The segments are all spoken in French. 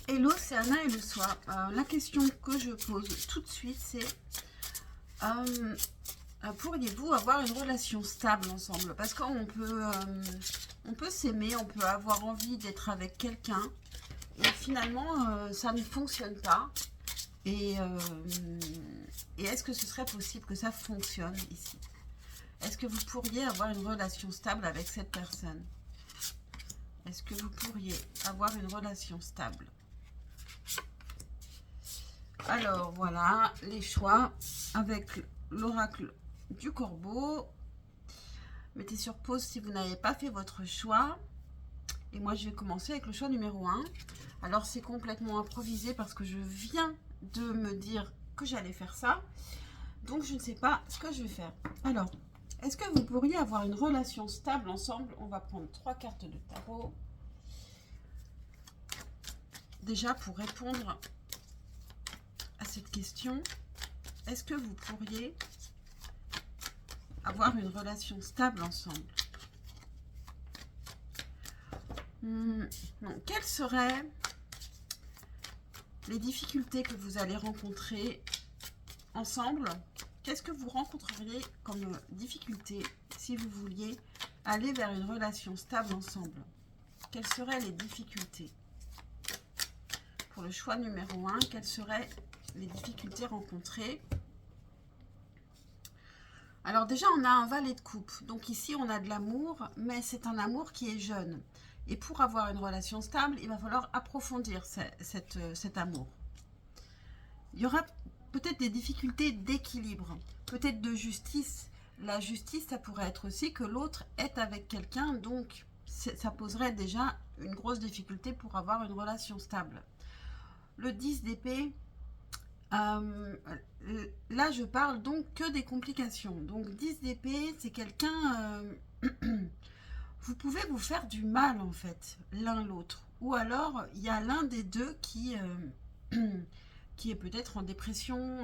Hello, c'est Anna et le soir. La question que je pose tout de suite, c'est pourriez-vous avoir une relation stable ensemble? Parce on peut s'aimer, on peut avoir envie d'être avec quelqu'un, et finalement, ça ne fonctionne pas. Et, euh, et est-ce que ce serait possible que ça fonctionne ici? Est-ce que vous pourriez avoir une relation stable avec cette personne? Est-ce que vous pourriez avoir une relation stable? Alors voilà les choix avec l'oracle du corbeau. Mettez sur pause si vous n'avez pas fait votre choix. Et moi je vais commencer avec le choix numéro 1. Alors c'est complètement improvisé parce que je viens de me dire que j'allais faire ça. Donc je ne sais pas ce que je vais faire. Alors, est-ce que vous pourriez avoir une relation stable ensemble? On va prendre 3 cartes de tarot. Déjà pour répondre à cette question, est-ce que vous pourriez avoir une relation stable ensemble? Non. Quelles seraient les difficultés que vous allez rencontrer ensemble? Qu'est-ce que vous rencontreriez comme difficulté si vous vouliez aller vers une relation stable ensemble? Quelles seraient les difficultés? Pour le choix numéro 1, quelles seraient les difficultés rencontrées? Alors déjà, on a un valet de coupe. Donc ici, on a de l'amour, mais c'est un amour qui est jeune. Et pour avoir une relation stable, il va falloir approfondir cet amour. Il y aura peut-être des difficultés d'équilibre, peut-être de justice. La justice, ça pourrait être aussi que l'autre est avec quelqu'un, donc ça poserait déjà une grosse difficulté pour avoir une relation stable. Le 10 d'épée, là je parle donc que des complications. Donc 10 d'épée, c'est quelqu'un... vous pouvez vous faire du mal en fait, l'un l'autre. Ou alors, il y a l'un des deux qui est peut-être en dépression,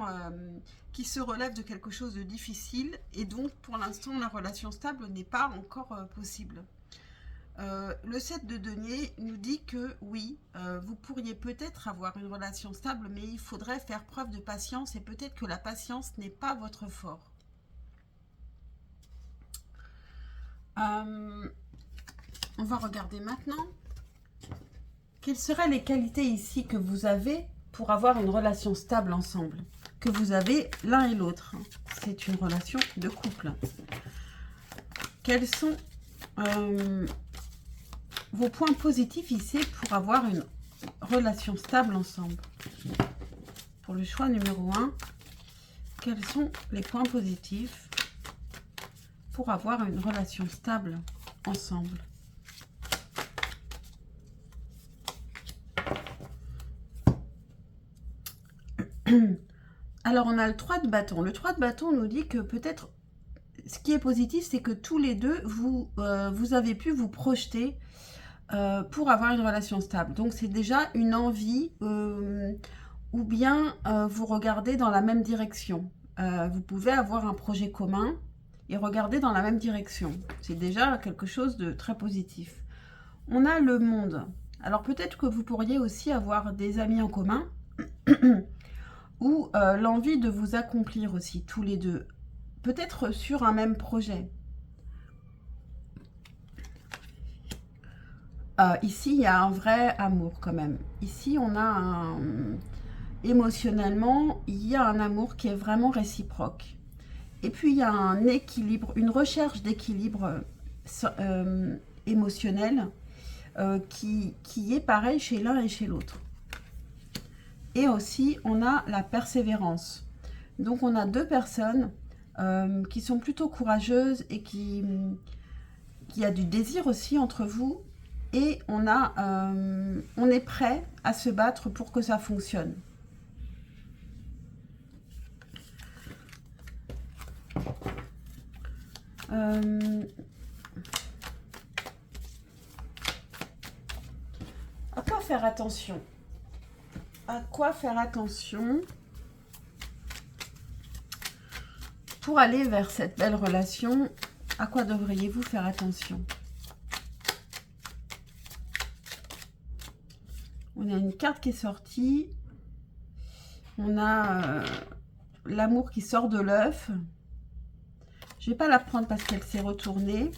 qui se relève de quelque chose de difficile. Et donc, pour l'instant, la relation stable n'est pas encore possible. Le 7 de denier nous dit que oui, vous pourriez peut-être avoir une relation stable, mais il faudrait faire preuve de patience et peut-être que la patience n'est pas votre fort. On va regarder maintenant. Quelles seraient les qualités ici que vous avez pour avoir une relation stable ensemble? Que vous avez l'un et l'autre. C'est une relation de couple. Quels sont vos points positifs ici pour avoir une relation stable ensemble? Pour le choix numéro 1, quels sont les points positifs pour avoir une relation stable ensemble? Alors, on a le 3 de bâton. Le 3 de bâton nous dit que peut-être, ce qui est positif, c'est que tous les deux, vous avez pu vous projeter pour avoir une relation stable. Donc, c'est déjà une envie ou bien vous regardez dans la même direction. Vous pouvez avoir un projet commun et regarder dans la même direction. C'est déjà quelque chose de très positif. On a le monde. Alors, peut-être que vous pourriez aussi avoir des amis en commun ou l'envie de vous accomplir aussi, tous les deux. Peut-être sur un même projet. Ici, il y a un vrai amour quand même. Ici, on a émotionnellement, il y a un amour qui est vraiment réciproque. Et puis, il y a un équilibre, une recherche d'équilibre émotionnel qui est pareil chez l'un et chez l'autre. Et aussi, on a la persévérance. Donc, on a deux personnes qui sont plutôt courageuses et qui a du désir aussi entre vous. Et on est prêt à se battre pour que ça fonctionne. À quoi faire attention? À quoi faire attention pour aller vers cette belle relation? À quoi devriez-vous faire attention? On a une carte qui est sortie. On a l'amour qui sort de l'œuf. Je ne vais pas la prendre parce qu'elle s'est retournée.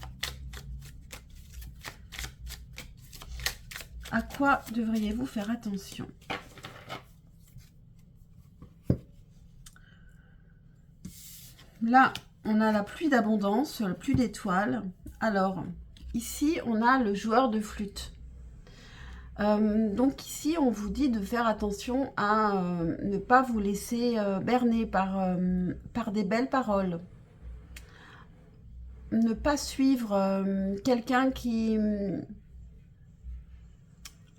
À quoi devriez-vous faire attention? Là, on a la pluie d'abondance, la pluie d'étoiles. Alors, ici, on a le joueur de flûte. Donc ici, on vous dit de faire attention à ne pas vous laisser berner par des belles paroles. Ne pas suivre quelqu'un qui...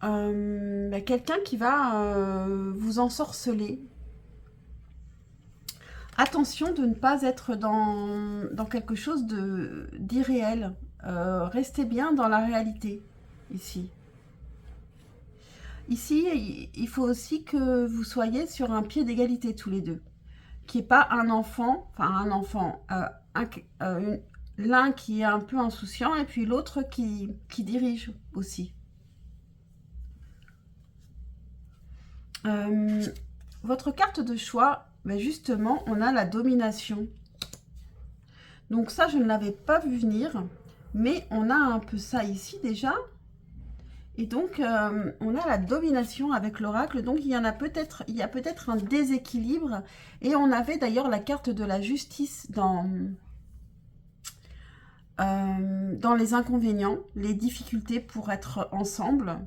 quelqu'un qui va vous ensorceler. Attention de ne pas être dans quelque chose d'irréel. Restez bien dans la réalité, ici. Ici, il faut aussi que vous soyez sur un pied d'égalité tous les deux. Qu'il n'y ait pas un enfant, l'un qui est un peu insouciant et puis l'autre qui dirige aussi. Votre carte de choix, ben justement, on a la domination. Donc ça, je ne l'avais pas vu venir, mais on a un peu ça ici déjà. Et donc, on a la domination avec l'oracle. Donc, il y a peut-être un déséquilibre. Et on avait d'ailleurs la carte de la justice dans les inconvénients, les difficultés pour être ensemble,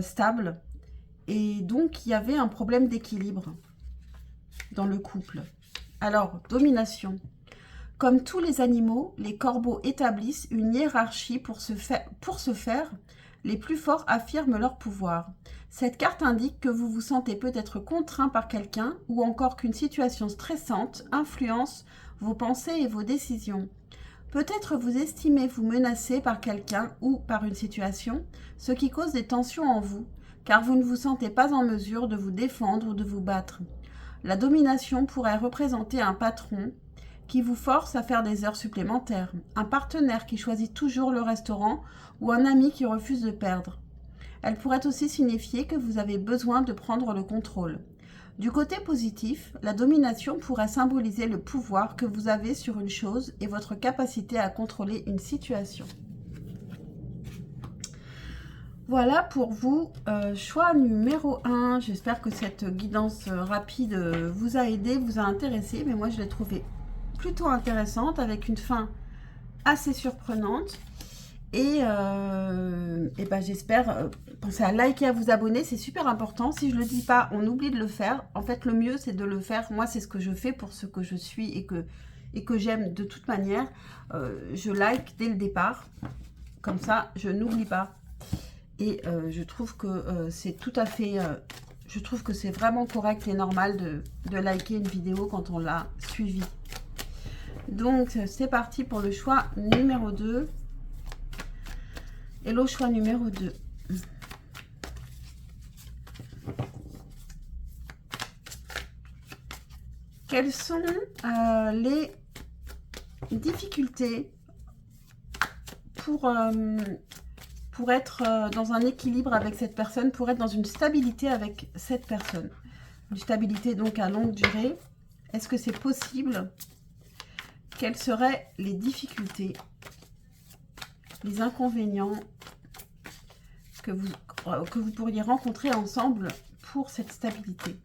stable. Et donc, il y avait un problème d'équilibre dans le couple. Alors, domination. Comme tous les animaux, les corbeaux établissent une hiérarchie pour ce faire. Les plus forts affirment leur pouvoir. Cette carte indique que vous vous sentez peut-être contraint par quelqu'un ou encore qu'une situation stressante influence vos pensées et vos décisions. Peut-être vous estimez vous menacé par quelqu'un ou par une situation, ce qui cause des tensions en vous, car vous ne vous sentez pas en mesure de vous défendre ou de vous battre. La domination pourrait représenter un patron qui vous force à faire des heures supplémentaires, un partenaire qui choisit toujours le restaurant ou un ami qui refuse de perdre. Elle pourrait aussi signifier que vous avez besoin de prendre le contrôle. Du côté positif, la domination pourrait symboliser le pouvoir que vous avez sur une chose et votre capacité à contrôler une situation. Voilà pour vous, choix numéro 1. J'espère que cette guidance rapide vous a aidé, vous a intéressé, mais moi je l'ai trouvée plutôt intéressante avec une fin assez surprenante. Et ben j'espère, pensez à liker, à vous abonner, c'est super important. Si je ne le dis pas, on oublie de le faire. En fait, le mieux, c'est de le faire. Moi, c'est ce que je fais pour ce que je suis et que j'aime de toute manière. Je like dès le départ. Comme ça, je n'oublie pas. Et je trouve que c'est tout à fait... je trouve que c'est vraiment correct et normal de liker une vidéo quand on l'a suivie. Donc, c'est parti pour le choix numéro 2. Et le choix numéro 2. Quelles sont les difficultés pour être dans un équilibre avec cette personne, pour être dans une stabilité avec cette personne? Une stabilité donc à longue durée. Est-ce que c'est possible? Quelles seraient les difficultés, les inconvénients que vous pourriez rencontrer ensemble pour cette stabilité?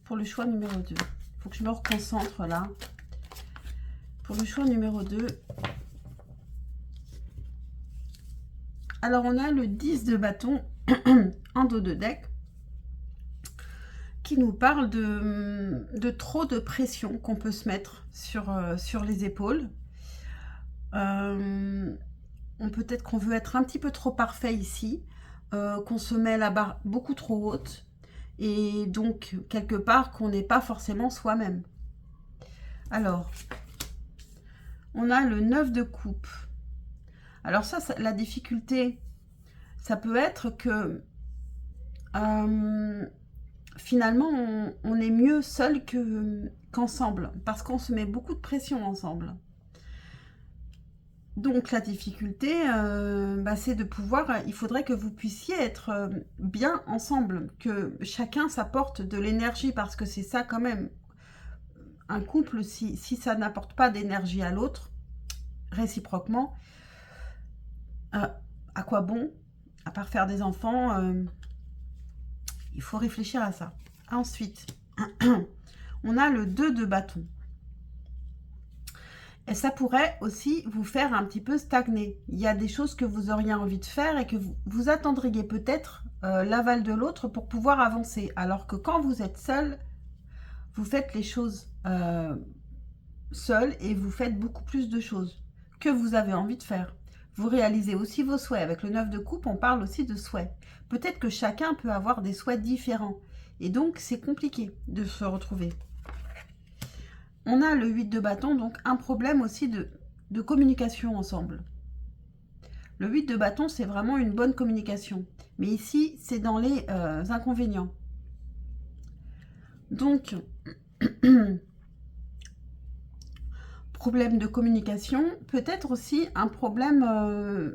Pour le choix numéro 2. Il faut que je me reconcentre là. Pour le choix numéro 2. Alors, on a le 10 de bâton en dos de deck qui nous parle de trop de pression qu'on peut se mettre sur les épaules. Peut-être qu'on veut être un petit peu trop parfait ici, qu'on se met la barre beaucoup trop haute et donc quelque part qu'on n'est pas forcément soi-même. Alors, on a le 9 de coupe. Alors ça, la difficulté, ça peut être que finalement, on est mieux seul qu'ensemble, parce qu'on se met beaucoup de pression ensemble. Donc la difficulté, c'est de pouvoir, il faudrait que vous puissiez être bien ensemble, que chacun s'apporte de l'énergie, parce que c'est ça quand même. Un couple, si ça n'apporte pas d'énergie à l'autre, réciproquement, à quoi bon? À part faire des enfants, il faut réfléchir à ça. Ensuite, on a le 2 de bâton. Et ça pourrait aussi vous faire un petit peu stagner. Il y a des choses que vous auriez envie de faire et que vous attendriez peut-être l'aval de l'autre pour pouvoir avancer. Alors que quand vous êtes seul, vous faites les choses seul et vous faites beaucoup plus de choses que vous avez envie de faire. Vous réalisez aussi vos souhaits. Avec le 9 de coupe, on parle aussi de souhaits. Peut-être que chacun peut avoir des souhaits différents. Et donc, c'est compliqué de se retrouver. On a le 8 de bâton, donc un problème aussi de communication ensemble. Le 8 de bâton, c'est vraiment une bonne communication. Mais ici, c'est dans les inconvénients. Donc, problème de communication, peut-être aussi un problème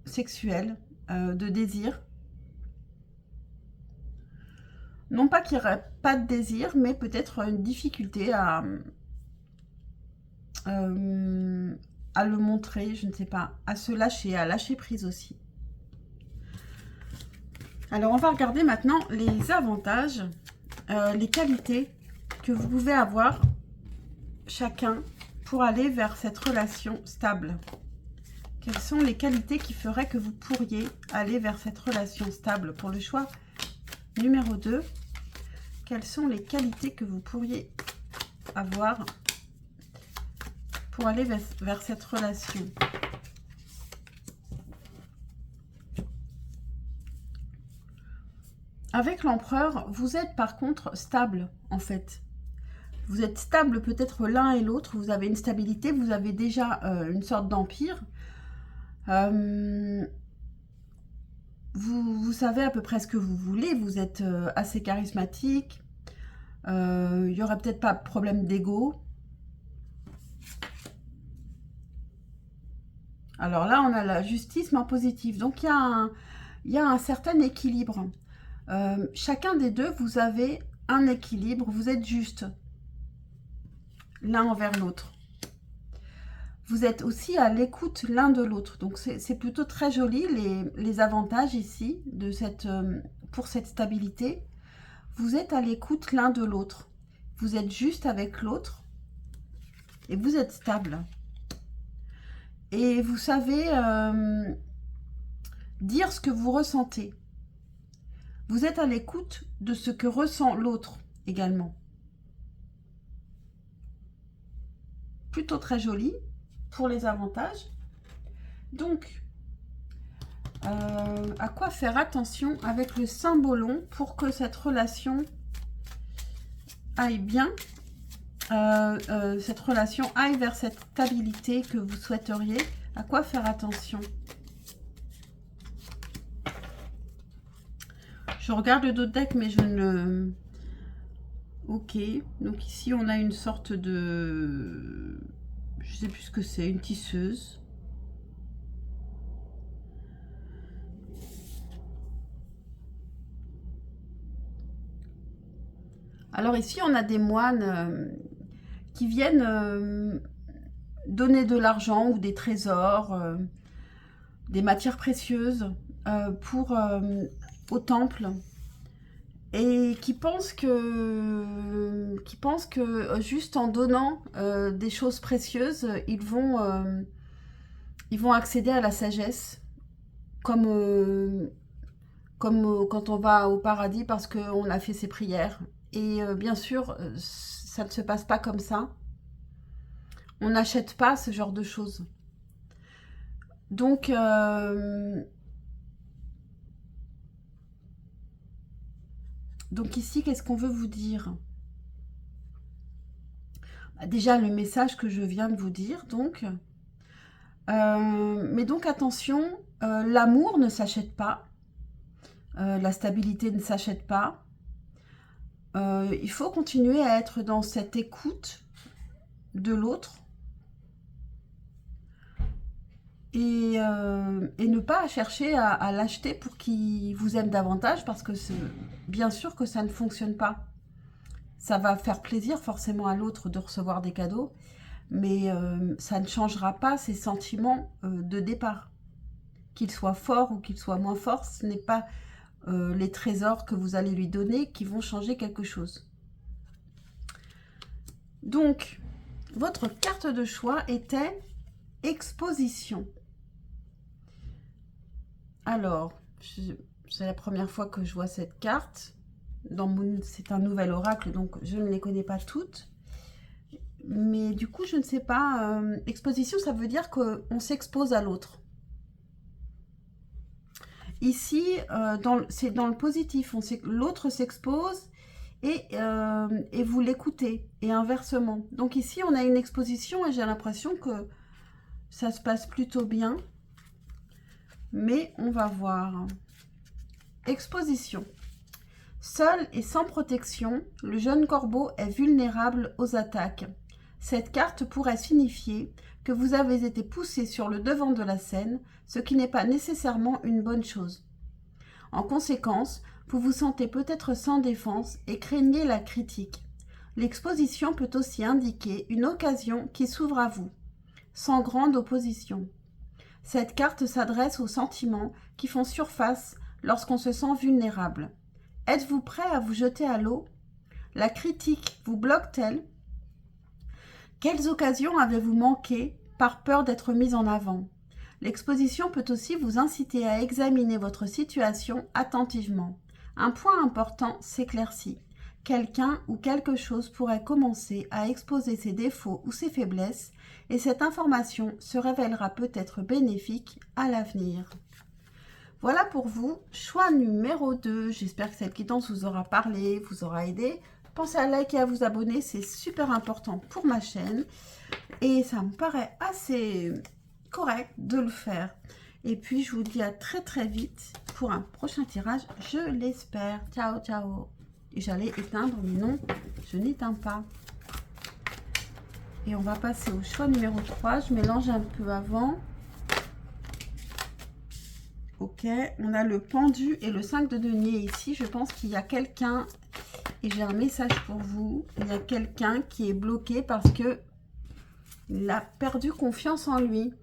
sexuel, de désir. Non pas qu'il n'y aurait pas de désir, mais peut-être une difficulté à le montrer, je ne sais pas, à se lâcher, à lâcher prise aussi. Alors, on va regarder maintenant les avantages, les qualités que vous pouvez avoir chacun pour aller vers cette relation stable. Quelles sont les qualités qui feraient que vous pourriez aller vers cette relation stable? Pour le choix numéro 2, quelles sont les qualités que vous pourriez avoir pour aller vers cette relation? Avec l'empereur, vous êtes par contre stable en fait. Vous êtes stable peut-être l'un et l'autre, vous avez une stabilité, vous avez déjà une sorte d'empire. Vous savez à peu près ce que vous voulez, vous êtes assez charismatique. Il n'y aurait peut-être pas de problème d'ego. Alors là, on a la justice, mais en positif. Donc, il y a un certain équilibre. Chacun des deux, vous avez un équilibre. Vous êtes juste l'un envers l'autre. Vous êtes aussi à l'écoute l'un de l'autre. Donc, c'est plutôt très joli, les avantages ici de pour cette stabilité. Vous êtes à l'écoute l'un de l'autre. Vous êtes juste avec l'autre et vous êtes stable. Et vous savez dire ce que vous ressentez. Vous êtes à l'écoute de ce que ressent l'autre également. Plutôt très joli pour les avantages. Donc, à quoi faire attention avec le symbolon pour que cette relation aille bien, cette relation aille vers cette stabilité que vous souhaiteriez? À quoi faire attention? Je regarde d'autres decks, mais je ne... Ok, donc ici on a une sorte de... Je sais plus ce que c'est, une tisseuse. Alors ici on a des moines qui viennent donner de l'argent ou des trésors, des matières précieuses au temple. Et qui pensent que juste en donnant des choses précieuses, ils vont accéder à la sagesse, comme quand on va au paradis parce qu'on a fait ses prières. Et bien sûr, ça ne se passe pas comme ça. On n'achète pas ce genre de choses. Donc, ici, qu'est-ce qu'on veut vous dire? Déjà, le message que je viens de vous dire, donc. Mais donc, attention, l'amour ne s'achète pas. La stabilité ne s'achète pas. Il faut continuer à être dans cette écoute de l'autre. et ne pas chercher à l'acheter pour qu'il vous aime davantage, parce que bien sûr que ça ne fonctionne pas. Ça va faire plaisir forcément à l'autre de recevoir des cadeaux, mais ça ne changera pas ses sentiments de départ. Qu'il soit fort ou qu'il soit moins fort, ce n'est pas les trésors que vous allez lui donner qui vont changer quelque chose. Donc, votre carte de choix était exposition. Alors, c'est la première fois que je vois cette carte. C'est un nouvel oracle, donc je ne les connais pas toutes. Mais du coup, je ne sais pas. Exposition, ça veut dire qu'on s'expose à l'autre. Ici, c'est dans le positif. L'autre s'expose et vous l'écoutez. Et inversement. Donc ici, on a une exposition et j'ai l'impression que ça se passe plutôt bien. Mais on va voir. Exposition. Seul et sans protection, le jeune corbeau est vulnérable aux attaques. Cette carte pourrait signifier que vous avez été poussé sur le devant de la scène, ce qui n'est pas nécessairement une bonne chose. En conséquence, vous vous sentez peut-être sans défense et craignez la critique. L'exposition peut aussi indiquer une occasion qui s'ouvre à vous, sans grande opposition. Cette carte s'adresse aux sentiments qui font surface lorsqu'on se sent vulnérable. Êtes-vous prêt à vous jeter à l'eau? La critique vous bloque-t-elle? Quelles occasions avez-vous manqué par peur d'être mis en avant? L'exposition peut aussi vous inciter à examiner votre situation attentivement. Un point important s'éclaircit. Quelqu'un ou quelque chose pourrait commencer à exposer ses défauts ou ses faiblesses, et cette information se révélera peut-être bénéfique à l'avenir. Voilà pour vous, choix numéro 2. J'espère que cette guidance vous aura parlé, vous aura aidé. Pensez à liker et à vous abonner, c'est super important pour ma chaîne. Et ça me paraît assez correct de le faire. Et puis, je vous dis à très très vite pour un prochain tirage, je l'espère. Ciao, ciao. Et j'allais éteindre, mais non, je n'éteins pas. Et on va passer au choix numéro 3. Je mélange un peu avant. Ok, on a le pendu et le 5 de denier ici. Je pense qu'il y a quelqu'un, et j'ai un message pour vous. Il y a quelqu'un qui est bloqué parce que il a perdu confiance en lui.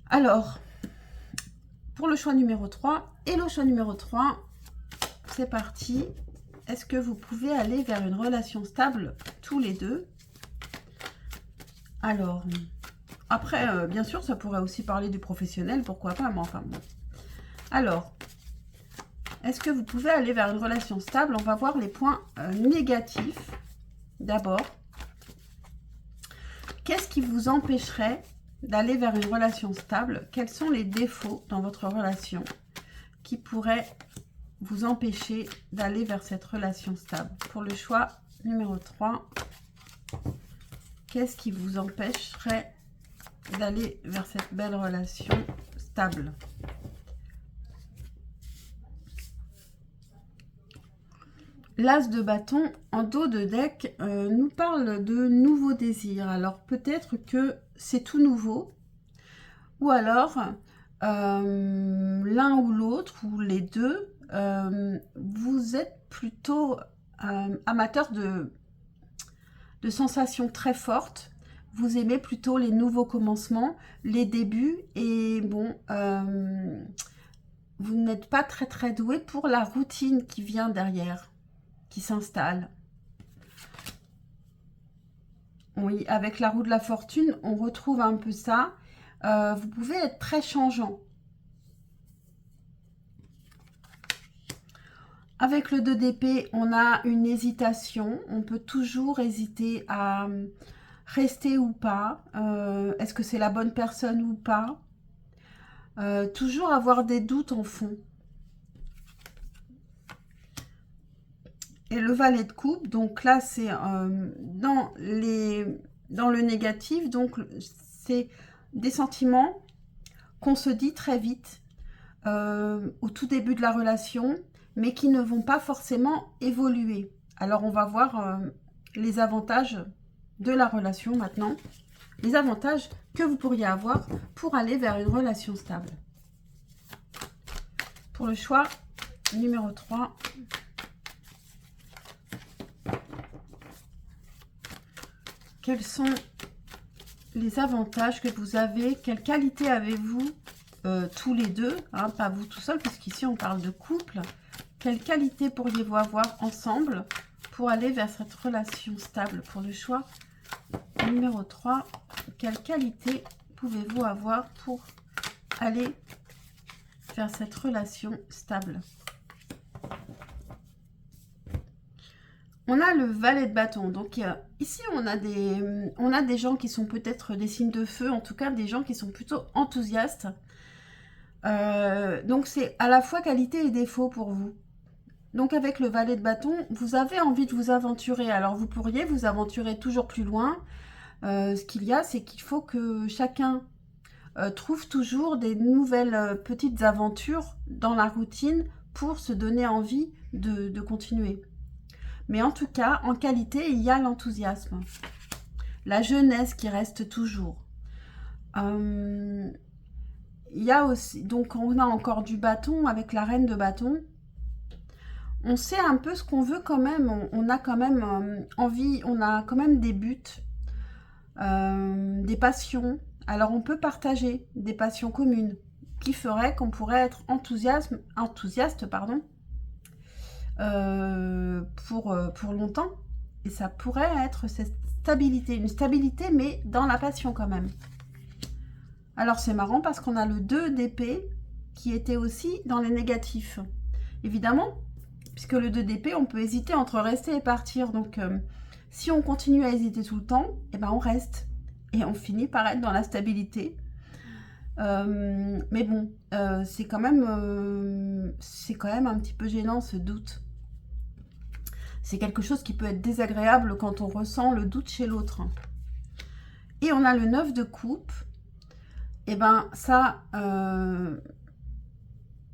Alors, pour le choix numéro 3 et le choix numéro 3, c'est parti. Est-ce que vous pouvez aller vers une relation stable tous les deux? Alors, après, bien sûr, ça pourrait aussi parler du professionnel, pourquoi pas, mais enfin bon. Alors, est-ce que vous pouvez aller vers une relation stable? On va voir les points négatifs. D'abord, qu'est-ce qui vous empêcherait d'aller vers une relation stable? Quels sont les défauts dans votre relation qui pourraient vous empêcher d'aller vers cette relation stable? Pour le choix numéro 3, qu'est-ce qui vous empêcherait d'aller vers cette belle relation stable? L'As de bâton en dos de deck nous parle de nouveaux désirs. Alors peut-être que c'est tout nouveau, ou alors l'un ou l'autre, ou les deux, vous êtes plutôt amateur de sensations très fortes. Vous aimez plutôt les nouveaux commencements, les débuts, et bon, vous n'êtes pas très très doué pour la routine qui vient derrière, qui s'installe. Oui, avec la roue de la fortune, on retrouve un peu ça. Vous pouvez être très changeant. Avec le 2 d'épée, on a une hésitation. On peut toujours hésiter à rester ou pas. Est-ce que c'est la bonne personne ou pas? Toujours avoir des doutes en fond. Et le valet de coupe, donc là, c'est dans le négatif. Donc, c'est des sentiments qu'on se dit très vite au tout début de la relation, mais qui ne vont pas forcément évoluer. Alors, on va voir les avantages de la relation maintenant. les avantages que vous pourriez avoir pour aller vers une relation stable. Pour le choix numéro 3, quels sont les avantages que vous avez? Quelles qualités avez-vous tous les deux, hein, pas vous tout seul, puisqu'ici on parle de couple. Quelles qualités pourriez-vous avoir ensemble pour aller vers cette relation stable? Pour le choix numéro 3, quelles qualités pouvez-vous avoir pour aller vers cette relation stable? On a le valet de bâton. Donc ici, on a des gens qui sont peut-être des signes de feu, en tout cas des gens qui sont plutôt enthousiastes. Donc c'est à la fois qualité et défaut pour vous. Donc avec le valet de bâton, vous avez envie de vous aventurer. Alors vous pourriez vous aventurer toujours plus loin. Ce qu'il y a, c'est qu'il faut que chacun trouve toujours des nouvelles petites aventures dans la routine pour se donner envie de continuer. Mais en tout cas, en qualité, il y a l'enthousiasme. La jeunesse qui reste toujours. Il y a aussi, donc on a encore du bâton avec la reine de bâton. On sait un peu ce qu'on veut quand même. On a quand même envie, on a quand même des buts, des passions. Alors on peut partager des passions communes qui feraient qu'on pourrait être enthousiaste, pardon, pour longtemps. Et ça pourrait être cette stabilité, une stabilité mais dans la passion quand même. Alors c'est marrant parce qu'on a le 2 d'épée qui était aussi dans les négatifs. Évidemment, puisque le 2 d'épée, on peut hésiter entre rester et partir. Donc si on continue à hésiter tout le temps, eh ben on reste. Et on finit par être dans la stabilité. Mais bon, c'est quand même un petit peu gênant ce doute. C'est quelque chose qui peut être désagréable quand on ressent le doute chez l'autre. Et on a le 9 de coupe. Et ben ça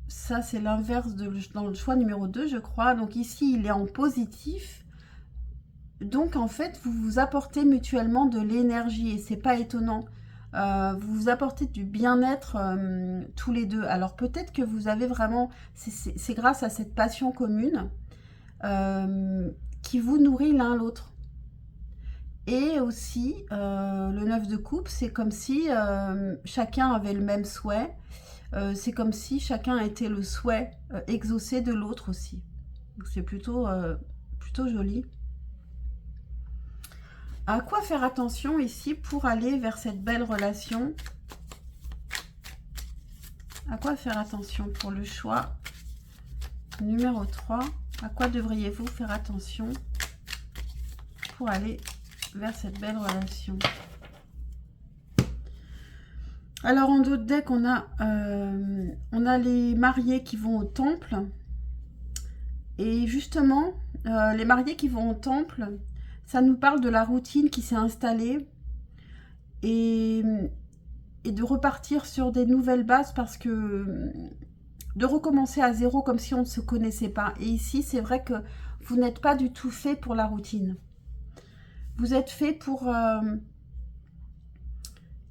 c'est l'inverse dans le choix numéro 2, je crois. Donc ici, il est en positif. Donc en fait, vous vous apportez mutuellement de l'énergie et c'est pas étonnant. Vous vous apportez du bien-être tous les deux. Alors peut-être que vous avez vraiment, c'est grâce à cette passion commune qui vous nourrit l'un l'autre. Et aussi, le 9 de coupe, c'est comme si chacun avait le même souhait. C'est comme si chacun était le souhait exaucé de l'autre aussi. Donc c'est plutôt joli. À quoi faire attention ici pour aller vers cette belle relation? À quoi faire attention pour le choix numéro 3? À quoi devriez-vous faire attention pour aller vers cette belle relation? Alors en d'autres decks, on a les mariés qui vont au temple. Et justement, les mariés qui vont au temple, ça nous parle de la routine qui s'est installée et de repartir sur des nouvelles bases parce que de recommencer à zéro comme si on ne se connaissait pas. Et ici, c'est vrai que vous n'êtes pas du tout fait pour la routine. Vous êtes fait pour...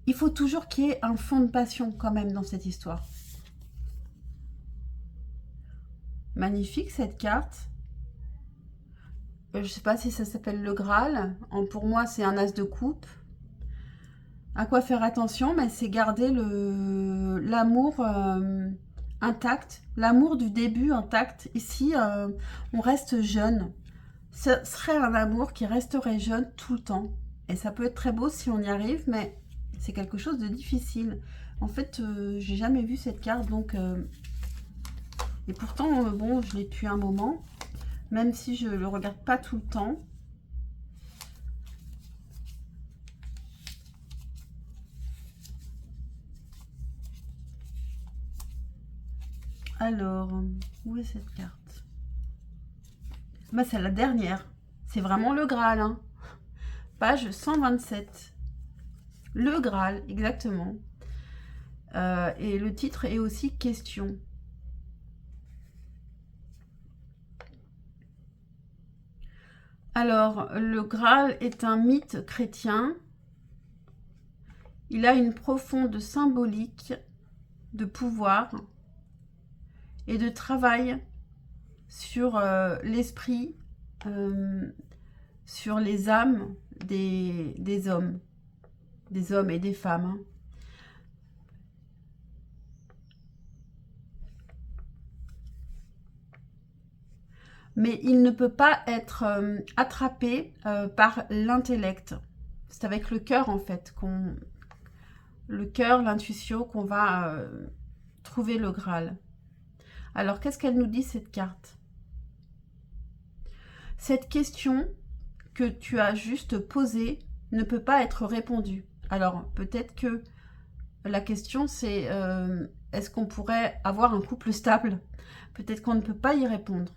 il faut toujours qu'il y ait un fond de passion quand même dans cette histoire. Magnifique cette carte. Je ne sais pas si ça s'appelle le Graal. Pour moi, c'est un as de coupe. À quoi faire attention? Mais c'est garder l'amour intact. L'amour du début intact. Ici, on reste jeune. Ce serait un amour qui resterait jeune tout le temps. Et ça peut être très beau si on y arrive, mais c'est quelque chose de difficile. En fait, j'ai jamais vu cette carte, donc... et pourtant, bon, je l'ai depuis un moment. Même si je ne le regarde pas tout le temps. Alors, où est cette carte? Bah, c'est la dernière. C'est vraiment le Graal. Hein. Page 127. Le Graal, exactement. Et le titre est aussi question. Alors, le Graal est un mythe chrétien Il a une profonde symbolique de pouvoir et de travail sur l'esprit, sur les âmes des hommes et des femmes. Hein. Mais il ne peut pas être attrapé par l'intellect. C'est avec le cœur, en fait, le cœur, l'intuition, qu'on va trouver le Graal. Alors, qu'est-ce qu'elle nous dit, cette carte? Cette question que tu as juste posée ne peut pas être répondue. Alors, peut-être que la question, c'est est-ce qu'on pourrait avoir un couple stable? Peut-être qu'on ne peut pas y répondre.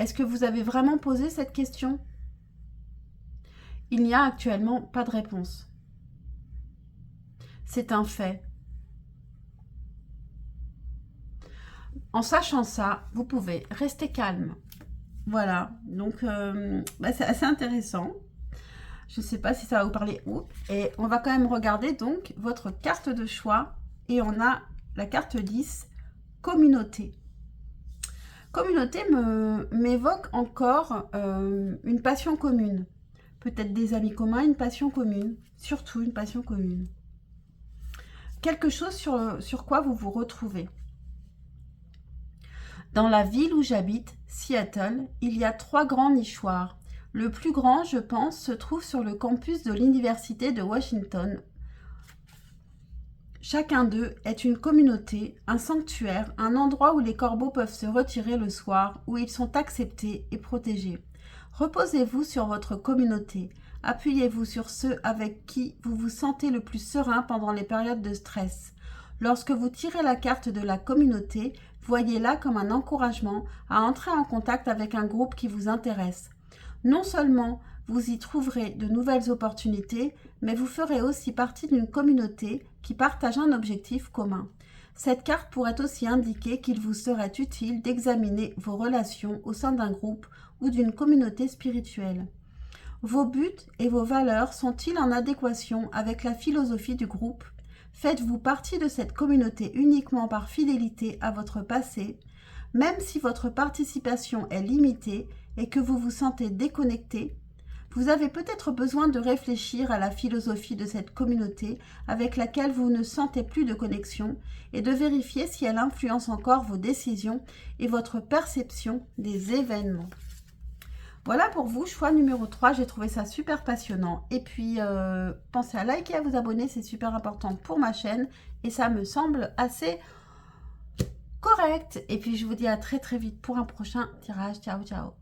Est-ce que vous avez vraiment posé cette question? Il n'y a actuellement pas de réponse. C'est un fait. En sachant ça, vous pouvez rester calme. Voilà, donc c'est assez intéressant. Je ne sais pas si ça va vous parler ou. Et on va quand même regarder donc votre carte de choix. Et on a la carte 10, communauté. Communauté m'évoque encore une passion commune. Peut-être des amis communs, une passion commune. Surtout une passion commune. Quelque chose sur quoi vous vous retrouvez. Dans la ville où j'habite, Seattle, il y a 3 grands nichoirs. Le plus grand, je pense, se trouve sur le campus de l'Université de Washington. Chacun d'eux est une communauté, un sanctuaire, un endroit où les corbeaux peuvent se retirer le soir, où ils sont acceptés et protégés. Reposez-vous sur votre communauté. Appuyez-vous sur ceux avec qui vous vous sentez le plus serein pendant les périodes de stress. Lorsque vous tirez la carte de la communauté, voyez-la comme un encouragement à entrer en contact avec un groupe qui vous intéresse. Non seulement vous y trouverez de nouvelles opportunités, mais vous ferez aussi partie d'une communauté qui partage un objectif commun. Cette carte pourrait aussi indiquer qu'il vous serait utile d'examiner vos relations au sein d'un groupe ou d'une communauté spirituelle. Vos buts et vos valeurs sont-ils en adéquation avec la philosophie du groupe? Faites-vous partie de cette communauté uniquement par fidélité à votre passé? Même si votre participation est limitée et que vous vous sentez déconnecté, vous avez peut-être besoin de réfléchir à la philosophie de cette communauté avec laquelle vous ne sentez plus de connexion et de vérifier si elle influence encore vos décisions et votre perception des événements. Voilà pour vous, choix numéro 3, j'ai trouvé ça super passionnant. Et puis, pensez à liker et à vous abonner, c'est super important pour ma chaîne. Et ça me semble assez correct. Et puis, je vous dis à très très vite pour un prochain tirage. Ciao, ciao.